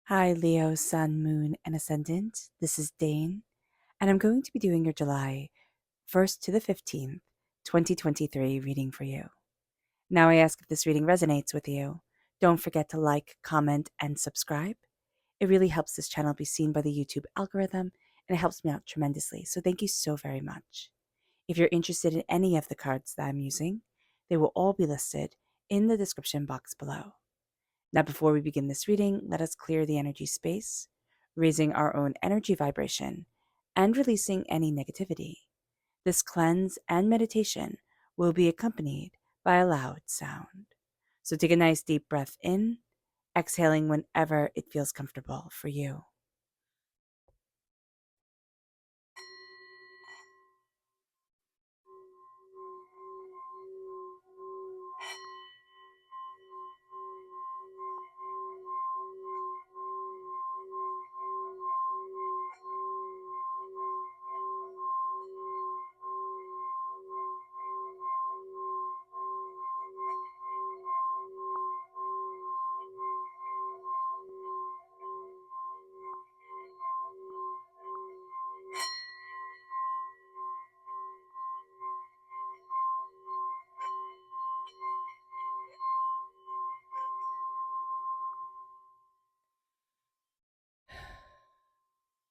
Hi, Leo, Sun, Moon, and Ascendant. This is Dane, and I'm going to be doing your July 1st to the 15th, 2023 reading for you. Now, I ask if this reading resonates with you. Don't forget to like, comment, and subscribe. It really helps this channel be seen by the YouTube algorithm, and it helps me out tremendously. So, thank you so very much. If you're interested in any of the cards that I'm using, they will all be listed in the description box below. Now, before we begin this reading, let us clear the energy space, raising our own energy vibration and releasing any negativity. This cleanse and meditation will be accompanied by a loud sound. So take a nice deep breath in, exhaling whenever it feels comfortable for you.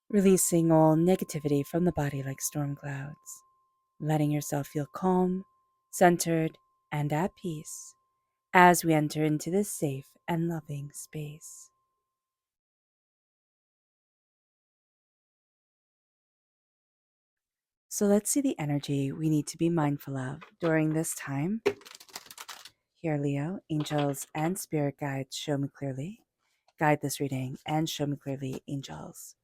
Releasing all negativity from the body like storm clouds, letting yourself feel calm, centered, and at peace as we enter into this safe and loving space. So let's see the energy we need to be mindful of during this time. Here, Leo, angels and spirit guides, show me clearly. Guide this reading and show me clearly, angels.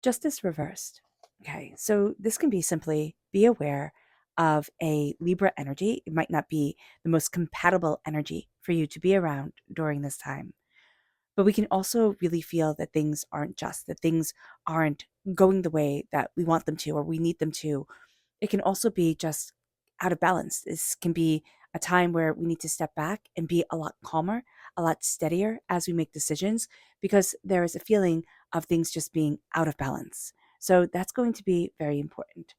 Justice reversed. Okay, so this can be simply be aware of a Libra energy. It might not be the most compatible energy for you to be around during this time. But we can also really feel that things aren't just, that things aren't going the way that we want them to or we need them to. It can also be just out of balance. This can be a time where we need to step back and be a lot calmer, a lot steadier as we make decisions, because there is a feeling of things just being out of balance. So that's going to be very important.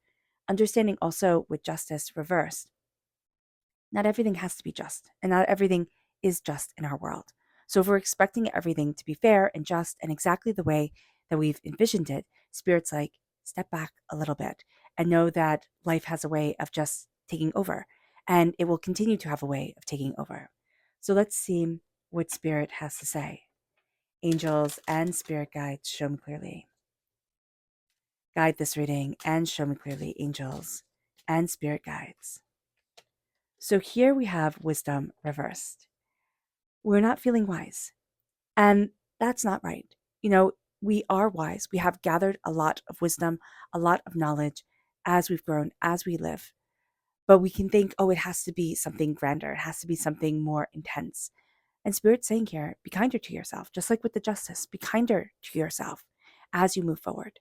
Understanding also with justice reversed, not everything has to be just, and not everything is just in our world. So if we're expecting everything to be fair and just and exactly the way that we've envisioned it, Spirit's like, step back a little bit and know that life has a way of just taking over, and it will continue to have a way of taking over. So let's see what Spirit has to say. Angels and Spirit guides, show me clearly. Guide this reading and show me clearly, angels and Spirit guides. So here we have wisdom reversed. We're not feeling wise. And that's not right. You know, we are wise. We have gathered a lot of wisdom, a lot of knowledge as we've grown, as we live. But we can think, oh, it has to be something grander. It has to be something more intense. And Spirit's saying here, be kinder to yourself, just like with the justice, be kinder to yourself as you move forward.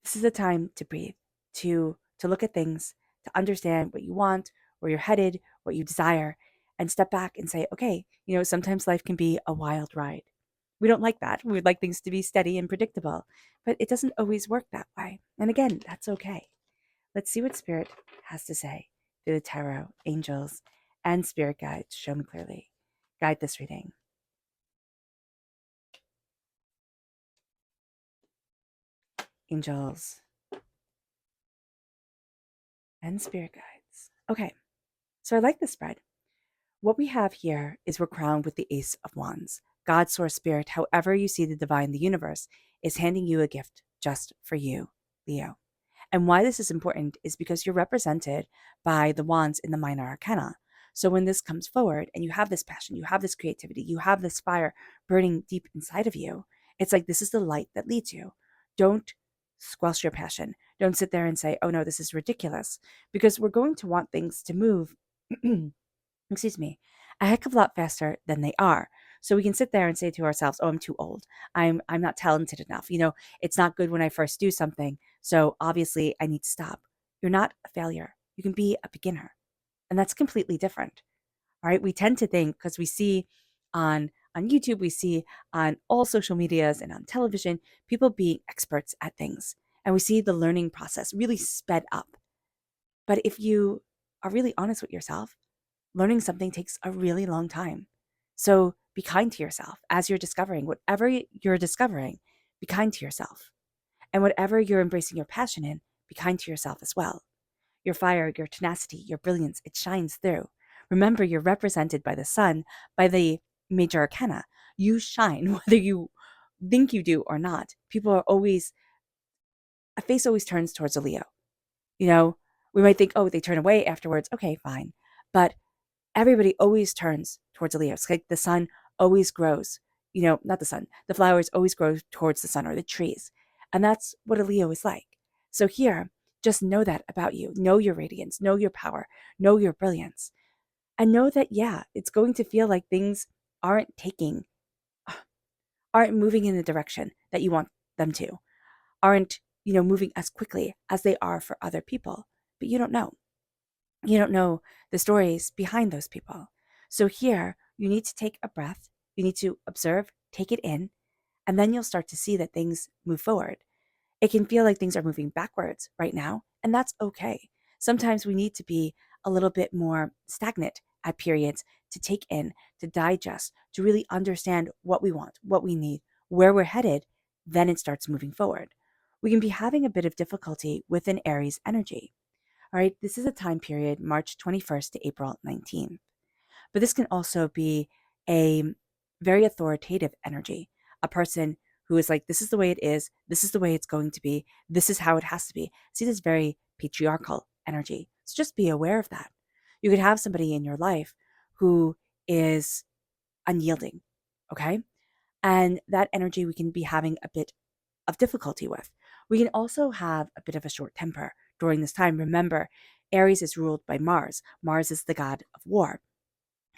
This is a time to breathe, to look at things, to understand what you want, where you're headed, what you desire, and step back and say, okay, sometimes life can be a wild ride. We don't like that. We would like things to be steady and predictable, but it doesn't always work that way. And again, that's okay. Let's see what Spirit has to say through the tarot, angels, and spirit guides. Show me clearly. Guide this reading. Angels and spirit guides. Okay, so I like this spread. What we have here is we're crowned with the Ace of Wands. God, Source, Spirit, however you see the divine, the universe, is handing you a gift just for you, Leo. And why this is important is because you're represented by the wands in the minor arcana. So when this comes forward and you have this passion, you have this creativity, you have this fire burning deep inside of you, it's like this is the light that leads you. Don't squelch your passion. Don't sit there and say, oh no, this is ridiculous, because we're going to want things to move excuse me, a heck of a lot faster than they are. So we can sit there and say to ourselves, "Oh, I'm too old. I'm not talented enough. It's not good when I first do something. So obviously I need to stop." You're not a failure. You can be a beginner. And that's completely different. All right? We tend to think because we see on YouTube, we see on all social medias and on television, people being experts at things. And we see the learning process really sped up. But if you are really honest with yourself, learning something takes a really long time. So be kind to yourself as you're discovering whatever you're discovering, be kind to yourself. And whatever you're embracing your passion in, be kind to yourself as well. Your fire, your tenacity, your brilliance, it shines through. Remember, you're represented by the sun, by the major arcana. You shine, whether you think you do or not. People are always, a face always turns towards a Leo. You know, we might think, oh, they turn away afterwards. Okay, fine. But everybody always turns towards a Leo. It's like the sun always grows, not the sun, the flowers always grow towards the sun or the trees. And that's what a Leo is like. So here, just know that about you. Know your radiance, know your power, know your brilliance. And know that, yeah, it's going to feel like things aren't taking, aren't moving in the direction that you want them to, aren't, moving as quickly as they are for other people. But you don't know. You don't know the stories behind those people. So here, you need to take a breath. You need to observe, take it in, and then you'll start to see that things move forward. It can feel like things are moving backwards right now, and that's okay. Sometimes we need to be a little bit more stagnant at periods to take in, to digest, to really understand what we want, what we need, where we're headed. Then it starts moving forward. We can be having a bit of difficulty with an Aries energy. All right, this is a time period, March 21st to April 19th. But this can also be a very authoritative energy, a person who is like, this is the way it is, this is the way it's going to be, this is how it has to be. See this very patriarchal energy. So just be aware of that. You could have somebody in your life who is unyielding, okay? And that energy we can be having a bit of difficulty with. We can also have a bit of a short temper during this time. Remember, Aries is ruled by Mars. Mars is the god of war.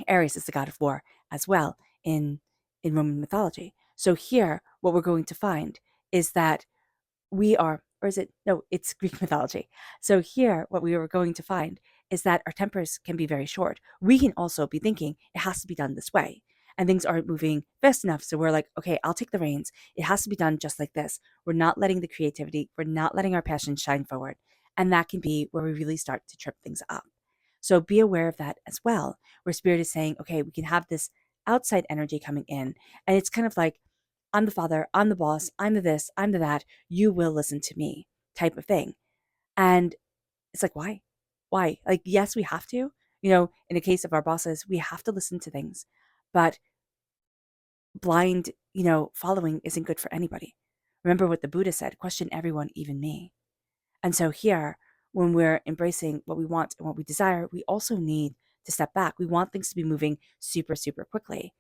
Aries is the god of war as well in Roman mythology. So here, what we're going to find is that we are, or is it, no, it's Greek mythology. So here, what we are going to find is that our tempers can be very short. We can also be thinking it has to be done this way. And things aren't moving fast enough. So we're like, okay, I'll take the reins. It has to be done just like this. We're not letting the creativity, we're not letting our passion shine forward. And that can be where we really start to trip things up. So be aware of that as well, where spirit is saying, okay, we can have this outside energy coming in. And it's kind of like, I'm the father, I'm the boss, I'm the this, I'm the that, you will listen to me type of thing. And it's like, why? Why? Like, yes, we have to. In the case of our bosses, we have to listen to things, but blind, following isn't good for anybody. Remember what the Buddha said, question everyone, even me. And so here, when we're embracing what we want and what we desire, we also need to step back. We want things to be moving super, super quickly.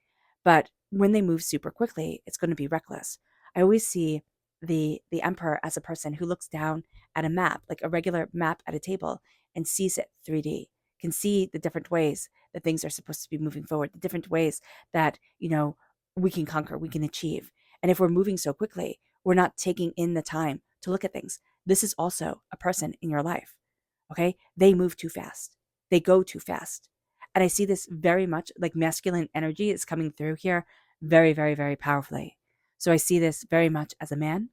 But when they move super quickly, it's going to be reckless. I always see the emperor as a person who looks down at a map, like a regular map at a table, and sees it 3D, can see the different ways that things are supposed to be moving forward, the different ways that, we can conquer, we can achieve. And if we're moving so quickly, we're not taking in the time to look at things. This is also a person in your life. Okay. They move too fast. They go too fast. And I see this very much like masculine energy is coming through here very, very, very powerfully. So I see this very much as a man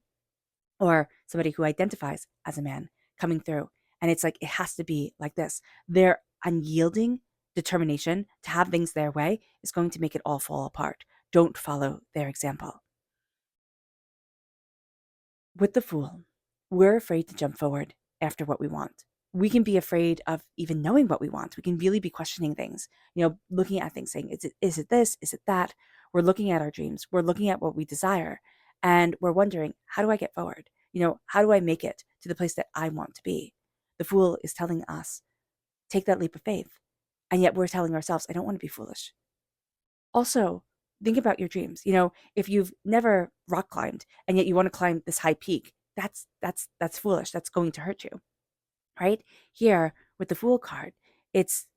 or somebody who identifies as a man coming through. And it's like, it has to be like this. Their unyielding determination to have things their way is going to make it all fall apart. Don't follow their example. With the Fool, we're afraid to jump forward after what we want. We can be afraid of even knowing what we want. We can really be questioning things, looking at things, saying, is it this? Is it that? We're looking at our dreams. We're looking at what we desire. And we're wondering, how do I get forward? How do I make it to the place that I want to be? The Fool is telling us, take that leap of faith. And yet we're telling ourselves, I don't want to be foolish. Also, think about your dreams. If you've never rock climbed and yet you want to climb this high peak, that's foolish. That's going to hurt you, right? Here with the Fool card, it's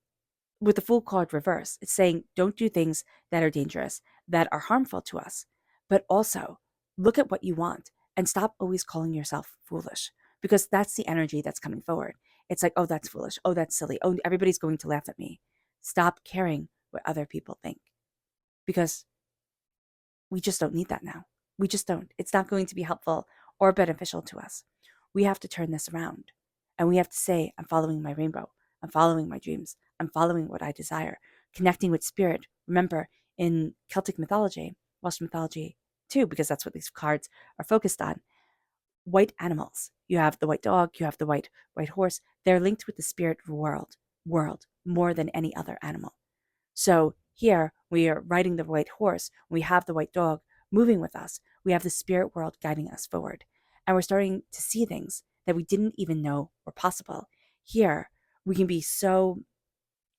with the Fool card reverse. It's saying don't do things that are dangerous, that are harmful to us, but also look at what you want and stop always calling yourself foolish because that's the energy that's coming forward. It's like, oh, that's foolish. Oh, that's silly. Oh, everybody's going to laugh at me. Stop caring what other people think. because we just don't need that now. We just don't. It's not going to be helpful or beneficial to us. We have to turn this around and we have to say, I'm following my rainbow. I'm following my dreams. I'm following what I desire. Connecting with spirit. Remember, in Celtic mythology, Welsh mythology too, because that's what these cards are focused on, white animals. You have the white dog, you have the white horse. They're linked with the spirit world more than any other animal. So here we are riding the white horse. We have the white dog moving with us. We have the spirit world guiding us forward. And we're starting to see things that we didn't even know were possible. Here, we can be so,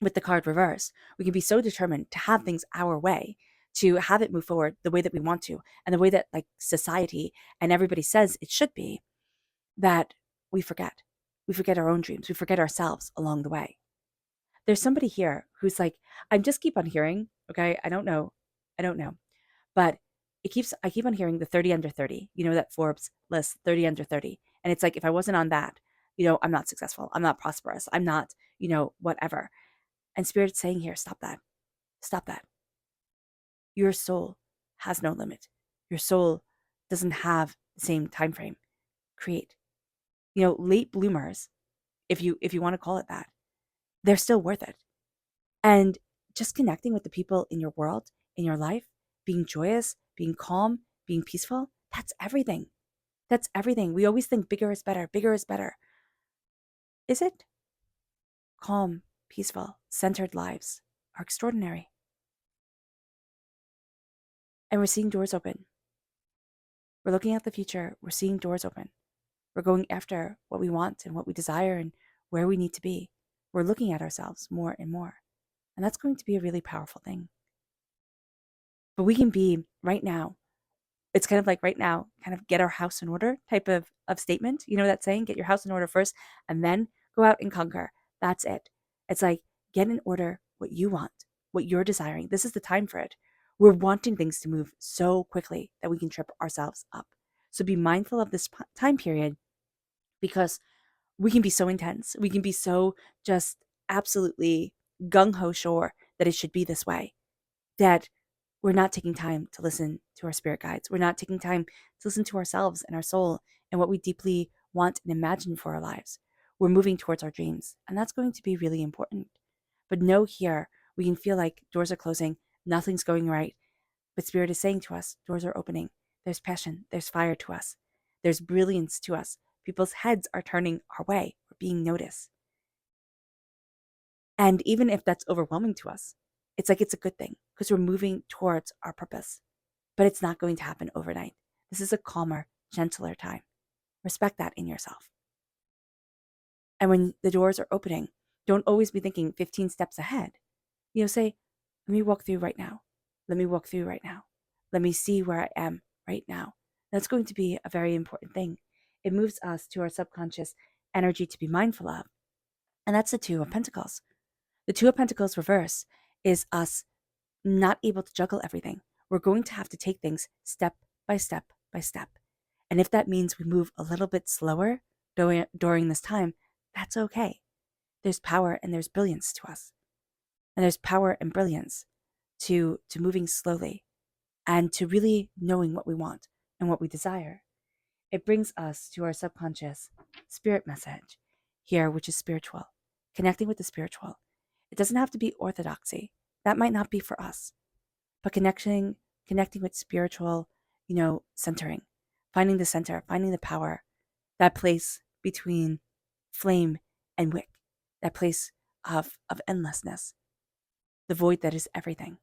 with the card reversed, we can be so determined to have things our way, to have it move forward the way that we want to, and the way that like society and everybody says it should be, that we forget. We forget our own dreams. We forget ourselves along the way. There's somebody here who's like, I just keep on hearing, okay, I don't know, but I keep on hearing the 30 under 30, that Forbes list, 30 under 30. And it's like, if I wasn't on that, I'm not successful, I'm not prosperous, I'm not, whatever. And Spirit's saying here, stop that. Stop that. Your soul has no limit. Your soul doesn't have the same time frame. Create. Late bloomers, if you want to call it that, they're still worth it. And just connecting with the people in your world, in your life, being joyous, being calm, being peaceful, that's everything. That's everything. We always think bigger is better, bigger is better. Is it? Calm, peaceful, centered lives are extraordinary. And we're seeing doors open. We're looking at the future. We're seeing doors open. We're going after what we want and what we desire and where we need to be. We're looking at ourselves more and more. And that's going to be a really powerful thing. But we can be right now. It's kind of like right now, kind of get our house in order type of statement. You know that saying, get your house in order first and then go out and conquer. That's it. It's like, get in order what you want, what you're desiring. This is the time for it. We're wanting things to move so quickly that we can trip ourselves up. So be mindful of this time period, because we can be so intense. We can be so just absolutely gung-ho sure that it should be this way, that we're not taking time to listen to our spirit guides. We're not taking time to listen to ourselves and our soul and what we deeply want and imagine for our lives. We're moving towards our dreams, and that's going to be really important. But know here, we can feel like doors are closing, nothing's going right. But Spirit is saying to us, doors are opening. There's passion, there's fire to us, there's brilliance to us. People's heads are turning our way. We're being noticed. And even if that's overwhelming to us, it's like it's a good thing because we're moving towards our purpose. But it's not going to happen overnight. This is a calmer, gentler time. Respect that in yourself. And when the doors are opening, don't always be thinking 15 steps ahead. Say, let me walk through right now. Let me walk through right now. Let me see where I am right now. That's going to be a very important thing. It moves us to our subconscious energy to be mindful of. And that's the Two of Pentacles. The Two of Pentacles reverse is us not able to juggle everything. We're going to have to take things step by step by step. And if that means we move a little bit slower during this time, that's okay. There's power and there's brilliance to us. And there's power and brilliance to moving slowly and to really knowing what we want and what we desire. It brings us to our subconscious spirit message here, which is spiritual, connecting with the spiritual. It doesn't have to be orthodoxy. That might not be for us. But connecting with spiritual, centering, finding the center, finding the power, that place between flame and wick, that place of endlessness, the void that is everything.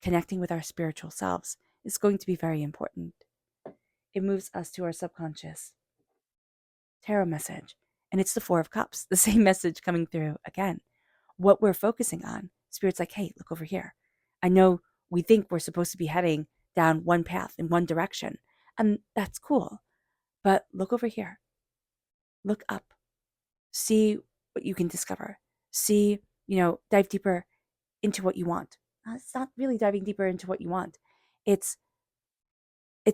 Connecting with our spiritual selves is going to be very important. It moves us to our subconscious tarot message, and it's the Four of Cups, the same message coming through again. What we're focusing on, Spirit's like, hey, look over here. I know we think we're supposed to be heading down one path in one direction, and that's cool, but look over here. Look up. See what you can discover. See, dive deeper into what you want. It's not really diving deeper into what you want. It's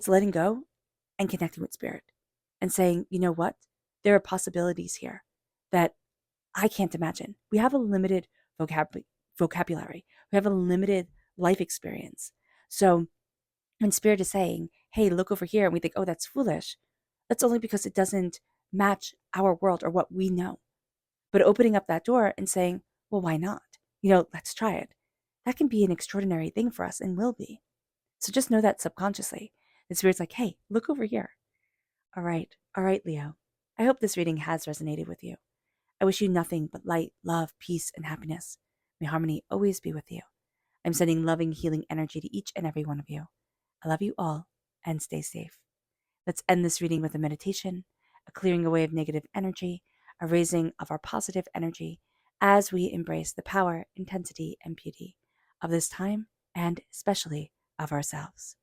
letting go and connecting with Spirit and saying, you know what? There are possibilities here that I can't imagine. We have a limited vocabulary. We have a limited life experience. So when Spirit is saying, hey, look over here, and we think, oh, that's foolish, that's only because it doesn't match our world or what we know. But opening up that door and saying, well, why not? Let's try it. That can be an extraordinary thing for us and will be. So just know that subconsciously. The Spirit's like, hey, look over here. All right, Leo. I hope this reading has resonated with you. I wish you nothing but light, love, peace, and happiness. May harmony always be with you. I'm sending loving, healing energy to each and every one of you. I love you all, and stay safe. Let's end this reading with a meditation, a clearing away of negative energy, a raising of our positive energy as we embrace the power, intensity, and beauty of this time and especially of ourselves.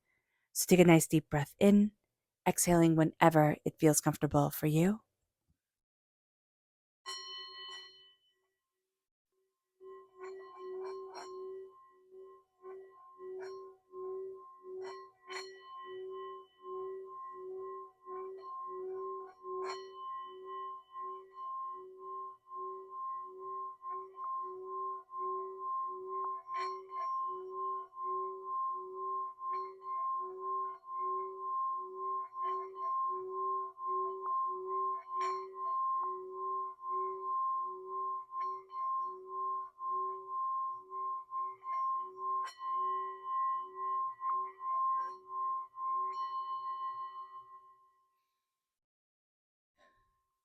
So take a nice deep breath in, exhaling whenever it feels comfortable for you.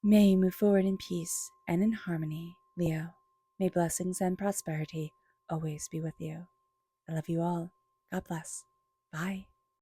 May you move forward in peace and in harmony, Leo. May blessings and prosperity always be with you. I love you all. God bless. Bye.